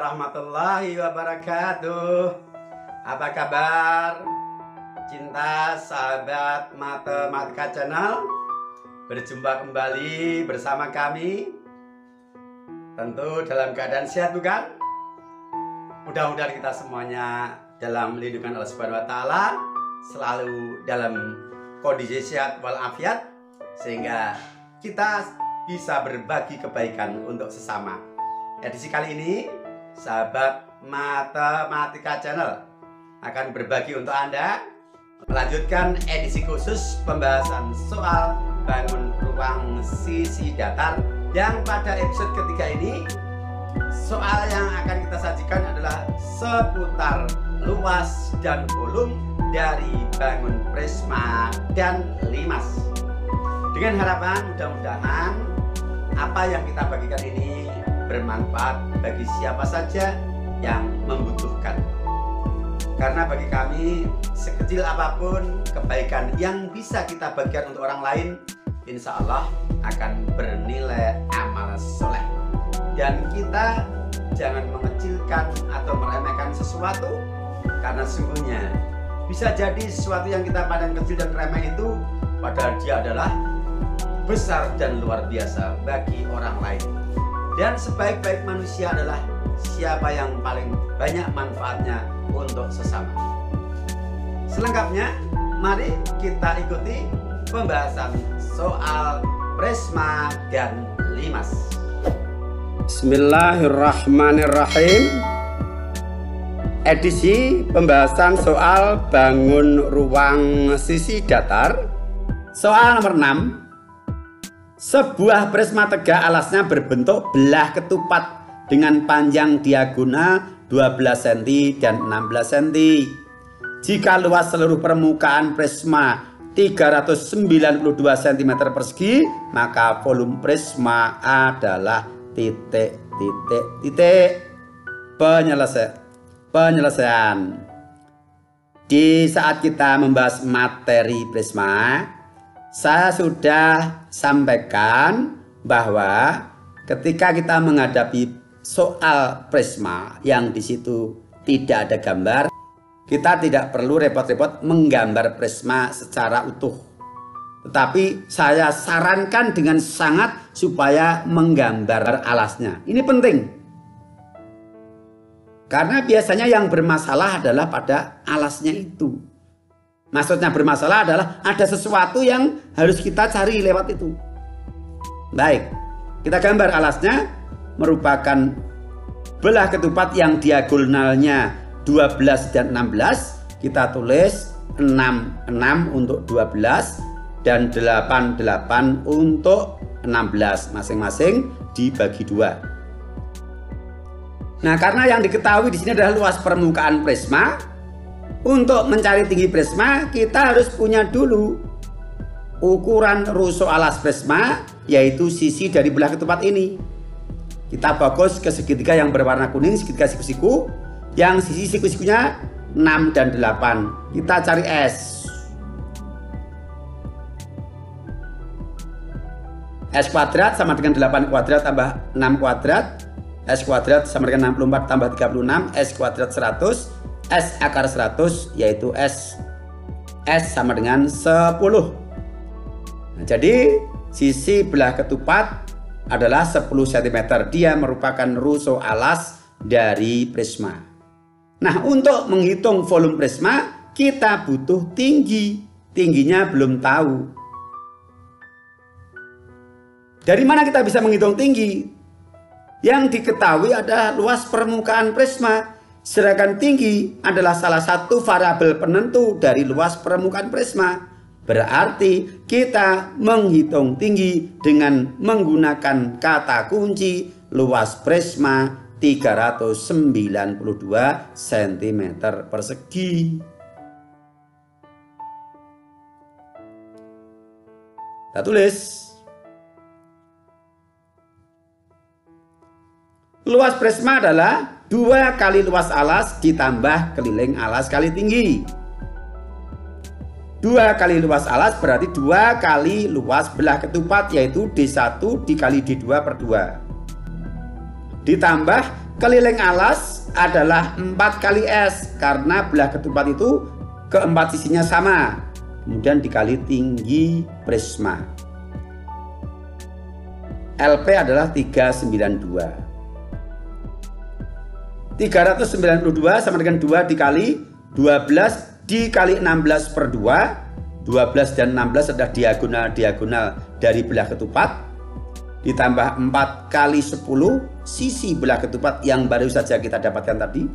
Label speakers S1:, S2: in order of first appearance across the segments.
S1: warahmatullahi wabarakatuh. Apa kabar? Cinta sahabat Matematika Channel, berjumpa kembali bersama kami. Tentu dalam keadaan sehat, bukan? Mudah-mudahan kita semuanya dalam lindungan Allah Subhanahu wa Ta'ala, selalu dalam kondisi sehat walafiat, sehingga kita bisa berbagi kebaikan untuk sesama. Edisi kali ini, sahabat Matematika Channel akan berbagi untuk Anda melanjutkan edisi khusus pembahasan soal bangun ruang sisi datar, yang pada episode ketiga ini soal yang akan kita sajikan adalah seputar luas dan volume dari bangun prisma dan limas. Dengan harapan mudah-mudahan apa yang kita bagikan ini bermanfaat bagi siapa saja yang membutuhkan. Karena bagi kami, sekecil apapun kebaikan yang bisa kita bagikan untuk orang lain, insya Allah akan bernilai amal soleh. Dan kita jangan mengecilkan atau meremehkan sesuatu, karena sungguhnya bisa jadi sesuatu yang kita pandang kecil dan remeh itu padahal dia adalah besar dan luar biasa bagi orang lain. Dan sebaik-baik manusia adalah siapa yang paling banyak manfaatnya untuk sesama. Selengkapnya, mari kita ikuti pembahasan soal prisma dan limas. Bismillahirrahmanirrahim. Edisi pembahasan soal bangun ruang sisi datar. Soal nomor 6. Sebuah prisma tegak alasnya berbentuk belah ketupat dengan panjang diagonal 12 cm dan 16 cm. Jika luas seluruh permukaan prisma 392 cm persegi, maka volume prisma adalah penyelesaian. Di saat kita membahas materi prisma, saya sudah sampaikan bahwa ketika kita menghadapi soal prisma yang di situ tidak ada gambar, kita tidak perlu repot-repot menggambar prisma secara utuh. Tetapi saya sarankan dengan sangat supaya menggambar alasnya. Ini penting. Karena biasanya yang bermasalah adalah pada alasnya itu. Maksudnya bermasalah adalah ada sesuatu yang harus kita cari lewat itu. Baik, kita gambar alasnya merupakan belah ketupat yang diagonalnya 12 dan 16. Kita tulis 6 untuk 12 dan 8 untuk 16, masing-masing dibagi 2. Nah, karena yang diketahui di sini adalah luas permukaan prisma, untuk mencari tinggi prisma kita harus punya dulu ukuran rusuk alas prisma, yaitu sisi dari belah ketupat ini. Kita fokus ke segitiga yang berwarna kuning, segitiga siku-siku, yang sisi siku-sikunya 6 dan 8. Kita cari S. S kuadrat sama dengan 8 kuadrat tambah 6 kuadrat. S kuadrat sama dengan 64 tambah 36. S kuadrat 100. S akar 100, yaitu S sama dengan 10. Nah, jadi sisi belah ketupat adalah 10 cm. Dia merupakan rusuk alas dari prisma. Nah, untuk menghitung volume prisma kita butuh tinggi. Tingginya belum tahu. Dari mana kita bisa menghitung tinggi? Yang diketahui adalah luas permukaan prisma. Sedangkan tinggi adalah salah satu variabel penentu dari luas permukaan prisma. Berarti kita menghitung tinggi dengan menggunakan kata kunci luas prisma 392 cm persegi. Kita tulis. Luas prisma adalah 2 kali luas alas ditambah keliling alas kali tinggi. 2 kali luas alas berarti 2 kali luas belah ketupat, yaitu D1 dikali D2 per 2. Ditambah keliling alas adalah 4 kali S karena belah ketupat itu keempat sisinya sama. Kemudian dikali tinggi prisma. LP adalah 392. 392 sama dengan 2 dikali 12 dikali 16 per 2. 12 dan 16 adalah diagonal-diagonal dari belah ketupat. Ditambah 4 kali 10 sisi belah ketupat yang baru saja kita dapatkan tadi.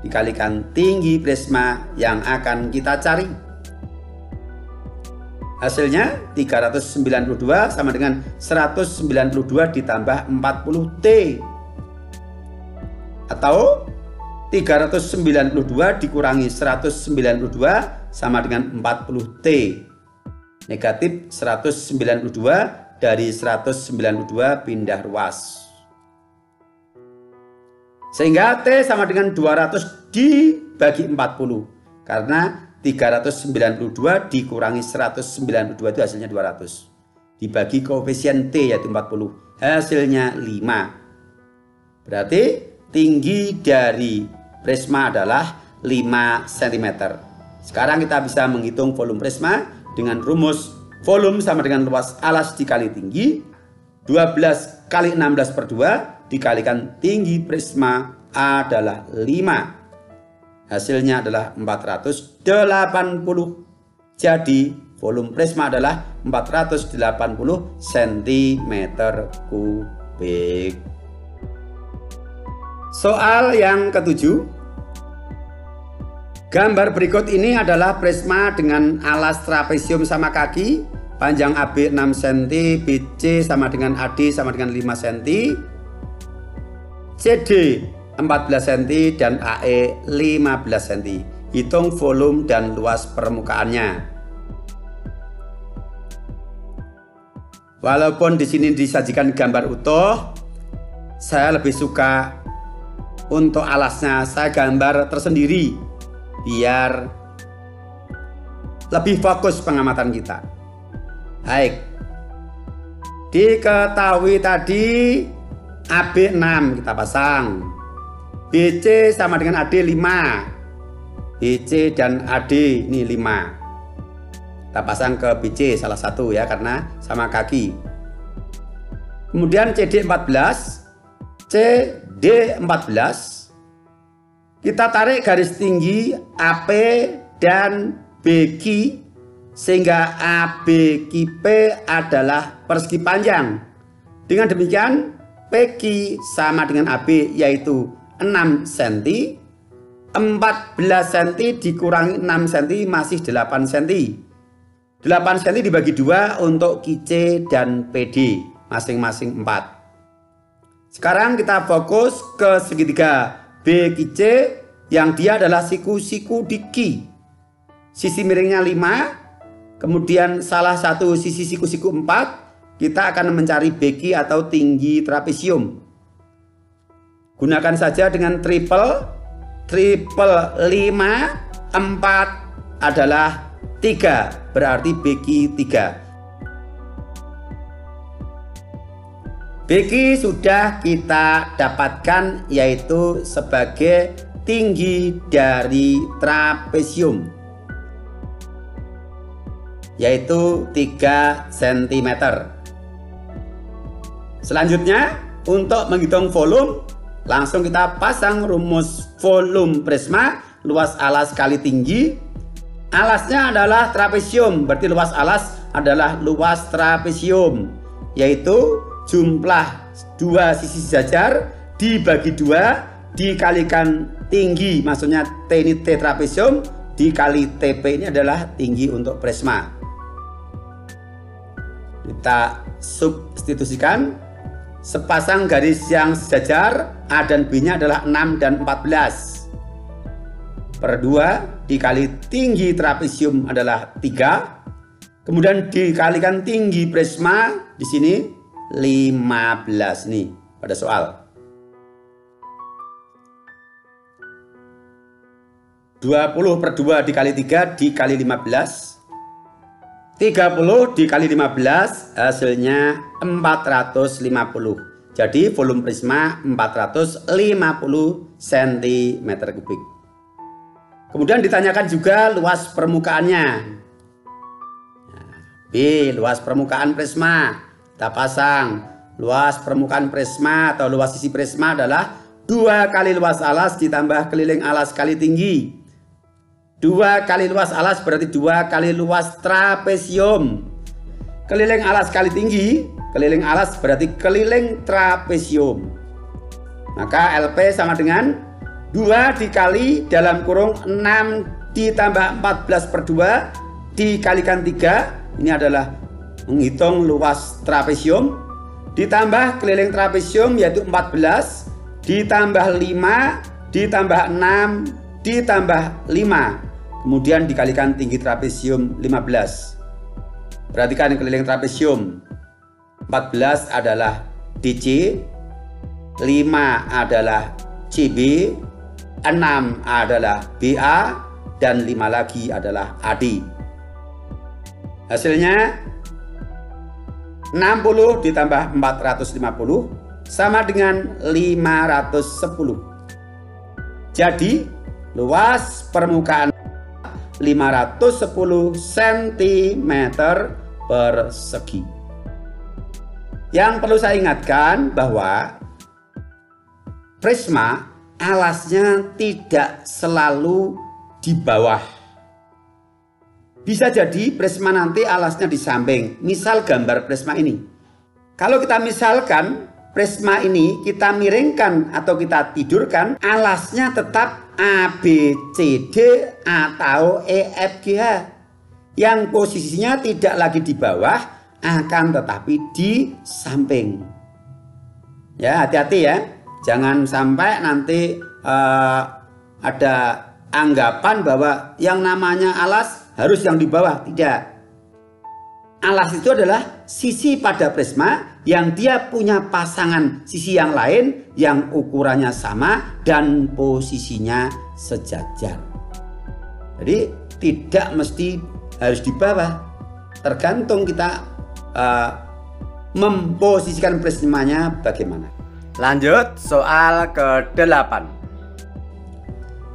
S1: Dikalikan tinggi prisma yang akan kita cari. Hasilnya 392 sama dengan 192 ditambah 40T. Atau 392 dikurangi 192 sama dengan 40T. Negatif 192 dari 192 pindah ruas. Sehingga T sama dengan 200 dibagi 40. Karena 392 dikurangi 192 itu hasilnya 200. Dibagi koefisien T yaitu 40. Hasilnya 5. Berarti tinggi dari prisma adalah 5 cm. Sekarang kita bisa menghitung volume prisma dengan rumus volume sama dengan luas alas dikali tinggi. 12 kali 16 per 2 dikalikan tinggi prisma adalah 5. Hasilnya adalah 480. Jadi volume prisma adalah 480 cm3. Soal yang ketujuh. Gambar berikut ini adalah prisma dengan alas trapesium sama kaki. Panjang AB 6 cm, BC sama dengan AD sama dengan 5 cm, CD 14 cm dan AE 15 cm. Hitung volume dan luas permukaannya. Walaupun di sini disajikan gambar utuh, saya lebih suka untuk alasnya saya gambar tersendiri biar lebih fokus pengamatan kita. Baik, diketahui tadi AB 6 kita pasang, BC sama dengan AD 5, BC dan AD ini 5. Kita pasang ke BC salah satu ya karena sama kaki. Kemudian CD 14, CD 14. Kita tarik garis tinggi AP dan BQ sehingga ABQP adalah persegi panjang. Dengan demikian PQ sama dengan AB yaitu 6 cm. 14 cm dikurangi 6 cm masih 8 cm. 8 cm dibagi 2 untuk QC dan PD masing-masing 4. Sekarang kita fokus ke segitiga BQC yang dia adalah siku-siku di Q. Sisi miringnya 5. Kemudian salah satu sisi siku-siku 4. Kita akan mencari BQ atau tinggi trapesium. Gunakan saja dengan triple 5, 4 adalah 3. Berarti BQ 3. BQ sudah kita dapatkan yaitu sebagai tinggi dari trapesium, yaitu 3 cm. Selanjutnya untuk menghitung volume, langsung kita pasang rumus volume prisma. Luas alas kali tinggi. Alasnya adalah trapesium, berarti luas alas adalah luas trapesium, yaitu jumlah dua sisi sejajar dibagi 2 dikalikan tinggi, maksudnya T ini T trapesium dikali TP ini adalah tinggi untuk prisma. Kita substitusikan sepasang garis yang sejajar. A dan B nya adalah 6 dan 14 per 2 dikali tinggi trapesium adalah 3. Kemudian dikalikan tinggi prisma di sini 15 nih pada soal. 20 per 2 dikali 3 dikali 15. 30 dikali 15 hasilnya 450. Jadi volume prisma 450 cm3. Kemudian ditanyakan juga luas permukaannya. B. Luas permukaan prisma. Kita pasang. Luas permukaan prisma atau luas sisi prisma adalah 2 kali luas alas ditambah keliling alas kali tinggi. 2 kali luas alas berarti 2 kali luas trapesium. Keliling alas kali tinggi, keliling alas berarti keliling trapesium. Maka LP sama dengan 2 dikali dalam kurung 6 ditambah 14/2 dikalikan 3. Ini adalah menghitung luas trapesium. Ditambah keliling trapesium yaitu 14 ditambah 5 ditambah 6 ditambah 5. Kemudian dikalikan tinggi trapesium 15. Perhatikan keliling trapesium. 14 adalah DC, 5 adalah CB, 6 adalah BA, dan 5 lagi adalah AD. Hasilnya 60 ditambah 450 sama dengan 510. Jadi luas permukaan 510 cm persegi. Yang perlu saya ingatkan bahwa prisma alasnya tidak selalu di bawah. Bisa jadi prisma nanti alasnya di samping. Misal gambar prisma ini. Kalau kita misalkan prisma ini kita miringkan atau kita tidurkan, alasnya tetap A, B, C, D atau E, F, G, H. Yang posisinya tidak lagi di bawah, akan tetapi di samping. Ya, hati-hati ya. Jangan sampai nanti ada anggapan bahwa yang namanya alas harus yang di bawah. Tidak. Alas itu adalah sisi pada prisma yang dia punya pasangan sisi yang lain yang ukurannya sama dan posisinya sejajar. Jadi tidak mesti harus di bawah. Tergantung kita memposisikan prismanya bagaimana. Lanjut soal ke-8.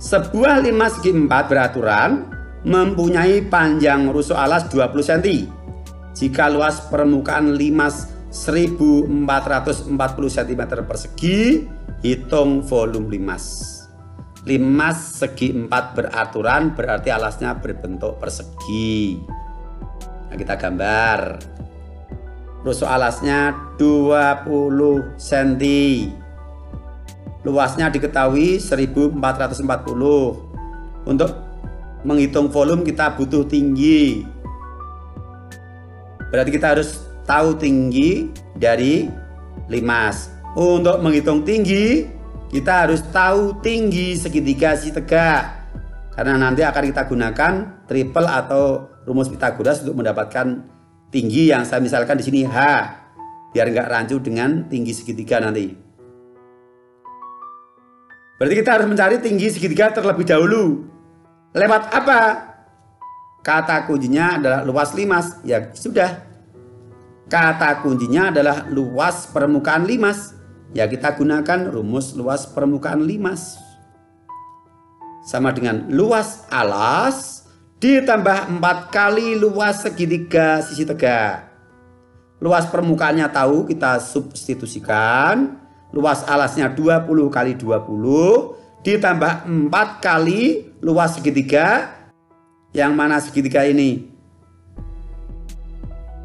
S1: Sebuah 5 segi 4 beraturan mempunyai panjang rusuk alas 20 cm. Jika luas permukaan limas 1440 cm persegi, hitung volume limas. Limas segi 4 beraturan berarti alasnya berbentuk persegi. Nah, kita gambar. Rusuk alasnya 20 cm. Luasnya diketahui 1440. Untuk menghitung volume kita butuh tinggi. Berarti kita harus tahu tinggi dari limas. Untuk menghitung tinggi, kita harus tahu tinggi segitiga sisi tegak. Karena nanti akan kita gunakan triple atau rumus Pythagoras untuk mendapatkan tinggi yang saya misalkan di sini H. Biar nggak rancu dengan tinggi segitiga nanti. Berarti kita harus mencari tinggi segitiga terlebih dahulu. Lewat apa? Kata kuncinya adalah luas limas. Ya sudah. Kata kuncinya adalah luas permukaan limas. Ya kita gunakan rumus luas permukaan limas. Sama dengan luas alas ditambah 4 kali luas segitiga sisi tegak. Luas permukaannya tahu, kita substitusikan. Luas alasnya 20 kali 20 ditambah 4 kali luas segitiga. Yang mana segitiga ini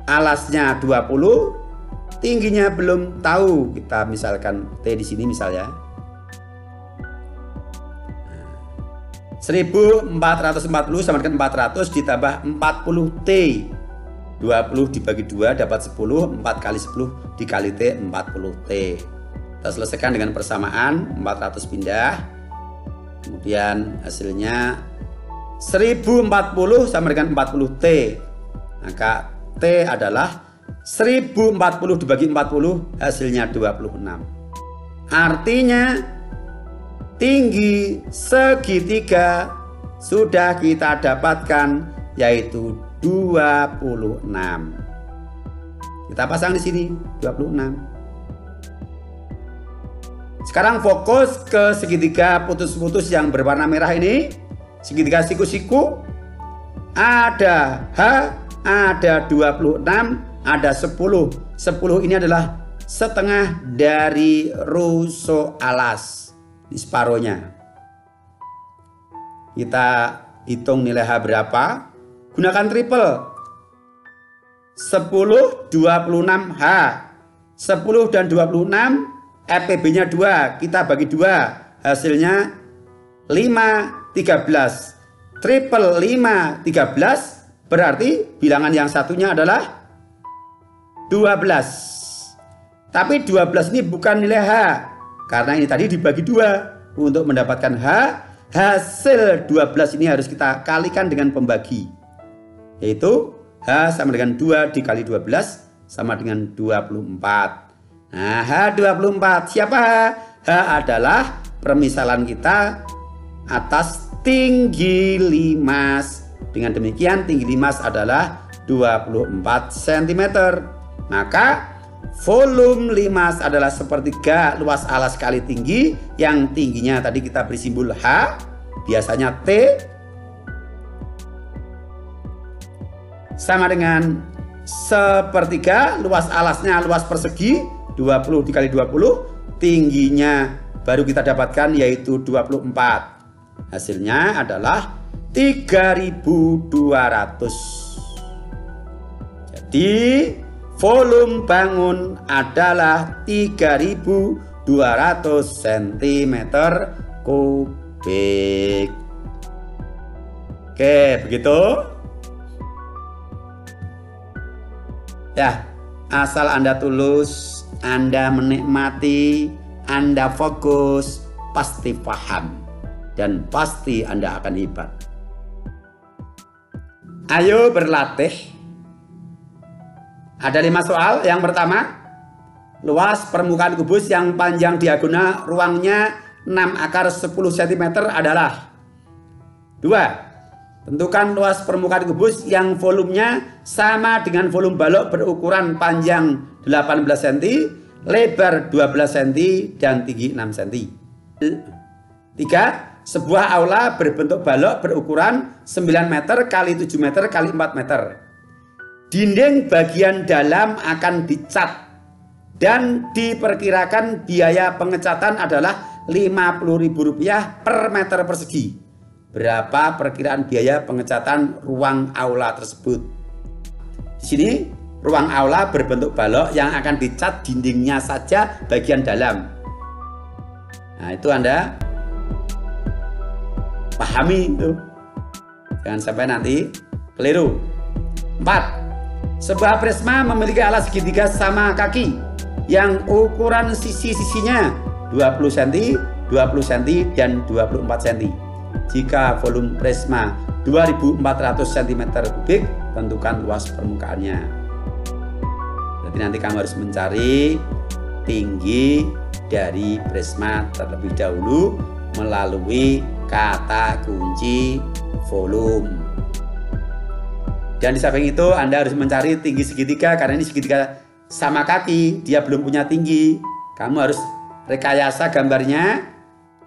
S1: alasnya 20, tingginya belum tahu. Kita misalkan T di sini misalnya. 1440 sama dengan 400 ditambah 40T. 20 dibagi 2 dapat 10, 4 kali 10 dikali T 40T. Kita selesaikan dengan persamaan, 400 pindah. Kemudian hasilnya 1040 sama dengan 40T. Maka T adalah 1040 dibagi 40, hasilnya 26. Artinya tinggi segitiga sudah kita dapatkan, yaitu 26. Kita pasang di sini 26. Sekarang fokus ke segitiga putus-putus yang berwarna merah ini. Segitiga siku-siku. Ada H, ada 26, ada 10. 10 ini adalah setengah dari rusuk alas. Ini separohnya. Kita hitung nilai H berapa. Gunakan triple. 10, 26 H. 10 dan 26 FPB-nya 2, kita bagi 2, hasilnya 5, 13. Triple 5, 13, berarti bilangan yang satunya adalah 12. Tapi 12 ini bukan nilai H, karena ini tadi dibagi 2. Untuk mendapatkan H, hasil 12 ini harus kita kalikan dengan pembagi. Yaitu H sama dengan 2 dikali 12 sama dengan 24. Nah, H24 siapa H? H adalah permisalan kita atas tinggi limas. Dengan demikian tinggi limas adalah 24 cm. Maka volume limas adalah sepertiga luas alas kali tinggi, yang tingginya tadi kita beri simbol H, biasanya T, sama dengan sepertiga luas alasnya, luas persegi 20 dikali 20, tingginya baru kita dapatkan yaitu 24. Hasilnya adalah 3200. Jadi volume bangun adalah 3200 cm kubik. Oke, begitu ya. Asal Anda tulus, Anda menikmati, Anda fokus, pasti paham dan pasti Anda akan hebat. Ayo berlatih. Ada 5 soal. Yang pertama, luas permukaan kubus yang panjang diagonal ruangnya 6 × 10 cm adalah 2. Tentukan luas permukaan kubus yang volumenya sama dengan volume balok berukuran panjang 18 cm, lebar 12 cm, dan tinggi 6 cm. 3. Sebuah aula berbentuk balok berukuran 9 meter x 7 meter x 4 meter. Dinding bagian dalam akan dicat dan diperkirakan biaya pengecatan adalah Rp50.000 per meter persegi. Berapa perkiraan biaya pengecatan ruang aula tersebut? Di sini ruang aula berbentuk balok yang akan dicat dindingnya saja bagian dalam. Nah, itu Anda pahami itu. Jangan sampai nanti keliru. 4. Sebuah prisma memiliki alas segitiga sama kaki yang ukuran sisi-sisinya 20 cm, 20 cm, dan 24 cm. Jika volume prisma 2400 cm3, tentukan luas permukaannya. Berarti nanti kamu harus mencari tinggi dari prisma terlebih dahulu melalui kata kunci volume. Dan di samping itu Anda harus mencari tinggi segitiga, karena ini segitiga sama kaki, dia belum punya tinggi. Kamu harus rekayasa gambarnya,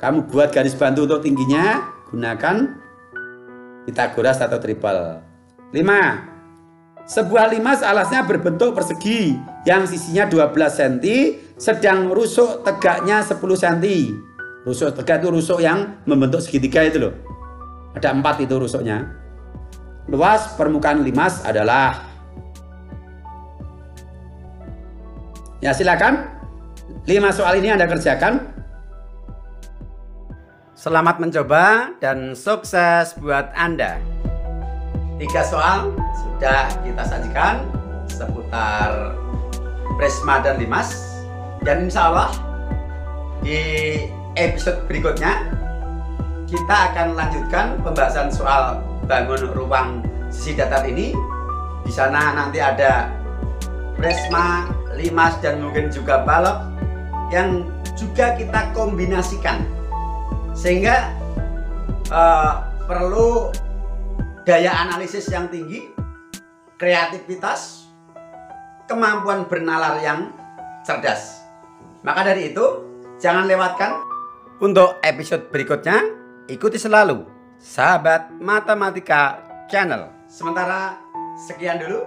S1: kamu buat garis bantu untuk tingginya, gunakan Pitagoras atau triple. 5. Sebuah limas alasnya berbentuk persegi yang sisinya 12 cm, sedang rusuk tegaknya 10 cm. Rusuk tegak itu rusuk yang membentuk segitiga itu loh. Ada 4 itu rusuknya. Luas permukaan limas adalah, ya silakan 5 soal ini Anda kerjakan. Selamat mencoba dan sukses buat Anda. 3 soal sudah kita sajikan seputar prisma dan limas, dan insya Allah di episode berikutnya kita akan lanjutkan pembahasan soal bangun ruang sisi datar ini. Di sana nanti ada prisma, limas, dan mungkin juga balok yang juga kita kombinasikan, sehingga perlu daya analisis yang tinggi, kreativitas, kemampuan bernalar yang cerdas. Maka dari itu, Jangan lewatkan. Untuk episode berikutnya, ikuti selalu Sahabat Matematika Channel. Sementara sekian dulu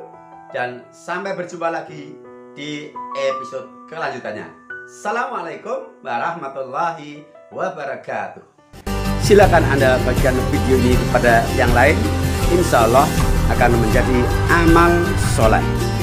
S1: dan sampai berjumpa lagi di episode kelanjutannya. Assalamualaikum warahmatullahi wabarakatuh. Silakan Anda bagikan video ini kepada yang lain. Insya Allah akan menjadi amal soleh.